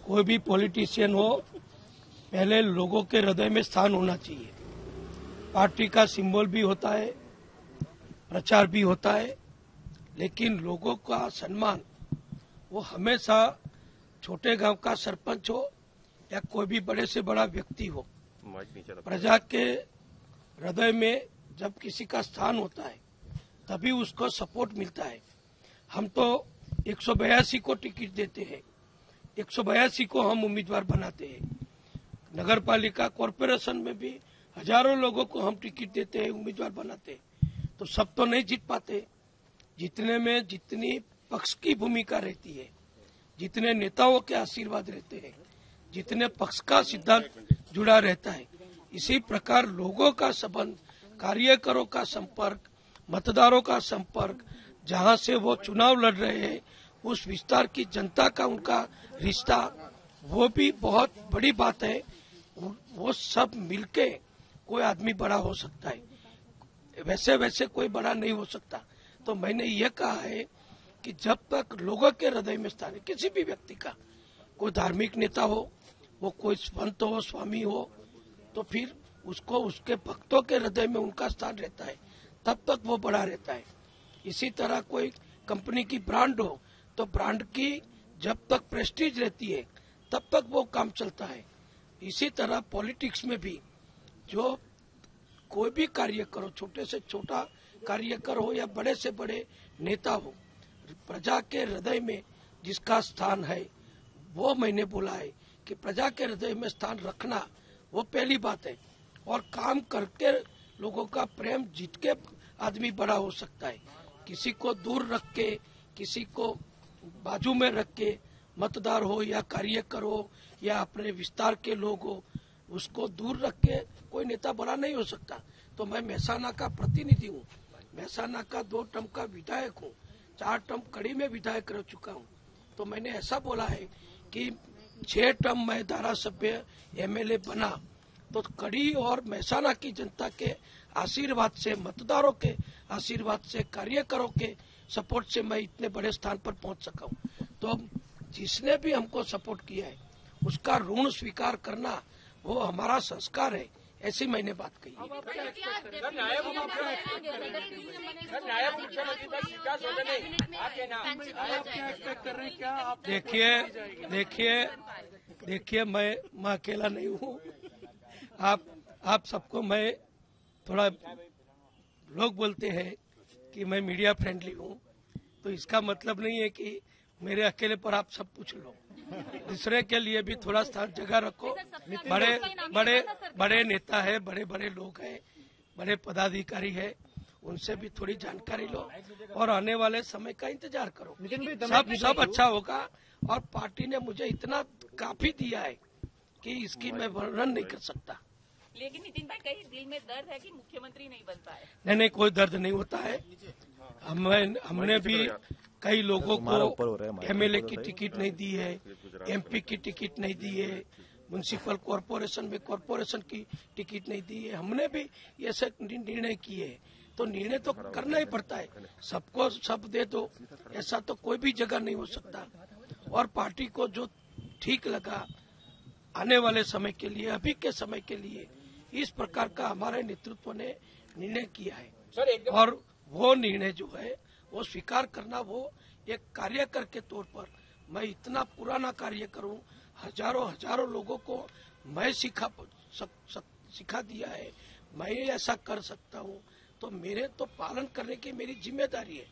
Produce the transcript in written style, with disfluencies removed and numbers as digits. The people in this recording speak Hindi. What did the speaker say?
कोई भी पॉलिटिशियन हो, पहले लोगों के हृदय में स्थान होना चाहिए। पार्टी का सिंबल भी होता है, प्रचार भी होता है, लेकिन लोगों का सम्मान वो हमेशा छोटे गांव का सरपंच हो या कोई भी बड़े से बड़ा व्यक्ति हो, प्रजा के हृदय में जब किसी का स्थान होता है तभी उसको सपोर्ट मिलता है। हम तो 182 को टिकट देते हैं, 182 को हम उम्मीदवार बनाते हैं। नगर पालिका कॉरपोरेशन में भी हजारों लोगों को हम टिकट देते हैं, उम्मीदवार बनाते हैं। तो सब तो नहीं जीत पाते। जितने में जितनी पक्ष की भूमिका रहती है, जितने नेताओं के आशीर्वाद रहते हैं, जितने पक्ष का सिद्धांत जुड़ा रहता है, इसी प्रकार लोगों का संबंध, कार्यकर्ताओं का संपर्क, मतदारों का संपर्क, जहां से वो चुनाव लड़ रहे हैं उस विस्तार की जनता का उनका रिश्ता, वो भी बहुत बड़ी बात है। वो सब मिलके कोई आदमी बड़ा हो सकता है, वैसे वैसे कोई बड़ा नहीं हो सकता। तो मैंने ये कहा है कि जब तक लोगों के हृदय में स्थान है किसी भी व्यक्ति का, कोई धार्मिक नेता हो, वो कोई संत हो, स्वामी हो, तो फिर उसको उसके भक्तों के हृदय में उनका स्थान रहता है, तब तक वो बड़ा रहता है। इसी तरह कोई कंपनी की ब्रांड हो तो ब्रांड की जब तक प्रेस्टीज रहती है तब तक वो काम चलता है। इसी तरह पॉलिटिक्स में भी जो कोई भी कार्य करो, छोटे से छोटा कार्यकर हो या बड़े से बड़े नेता हो, प्रजा के हृदय में जिसका स्थान है, वो मैंने बोला है कि प्रजा के हृदय में स्थान रखना वो पहली बात है। और काम करके लोगों का प्रेम जीत के आदमी बड़ा हो सकता है। किसी को दूर रख के, किसी को बाजू में रख के, मतदार हो या कार्यकर हो या अपने विस्तार के लोग हो, उसको दूर रख के कोई नेता बड़ा नहीं हो सकता। तो मैं मेहसाना का प्रतिनिधि हूँ, मेहसाना का 2 टर्म का विधायक हूँ, 4 टर्म कड़ी में विधायक रह चुका हूँ। तो मैंने ऐसा बोला है कि 6 टर्म मैं धारासभ्य एमएलए बना तो कड़ी और मेहसाना की जनता के आशीर्वाद से, मतदारों के आशीर्वाद से, कार्यकरों के सपोर्ट से मैं इतने बड़े स्थान पर पहुंच सका हूं। तो जिसने भी हमको सपोर्ट किया है उसका ऋण स्वीकार करना वो हमारा संस्कार है, ऐसी मैंने बात कही। देखिए मैं अकेला नहीं हूँ। आप सबको मैं थोड़ा, लोग बोलते हैं कि मैं मीडिया फ्रेंडली हूँ, तो इसका मतलब नहीं है कि मेरे अकेले पर आप सब पूछ लो। दूसरे के लिए भी थोड़ा स्थान जगह रखो। बड़े नेता है, बड़े बड़े लोग हैं, बड़े पदाधिकारी है, उनसे भी थोड़ी जानकारी लो और आने वाले समय का इंतजार करो। सब अच्छा होगा। और पार्टी ने मुझे इतना काफी दिया है कि इसकी मैं वर्णन नहीं कर सकता। लेकिन नितिन भाई, कहीं दिल में दर्द है कि मुख्यमंत्री नहीं बन पाए? नहीं, कोई दर्द नहीं होता है। हमने भी कई लोगों को एमएलए की टिकट नहीं दी है, एमपी की टिकट नहीं दी है, म्युनिसिपल कॉरपोरेशन में कॉरपोरेशन की टिकट नहीं दी है। हमने भी ऐसे निर्णय किए हैं, तो निर्णय तो करना ही पड़ता है। सबको सब दे दो ऐसा तो कोई भी जगह नहीं हो सकता। और पार्टी को जो ठीक लगा आने वाले समय के लिए, अभी के समय के लिए, इस प्रकार का हमारे नेतृत्व ने निर्णय किया है। और वो निर्णय जो है वो स्वीकार करना, वो एक कार्यकर के तौर पर मैं इतना पुराना कार्य करूं, हजारों लोगों को मैं सिखा दिया है, मैं ऐसा कर सकता हूं, तो मेरे तो पालन करने की मेरी जिम्मेदारी है।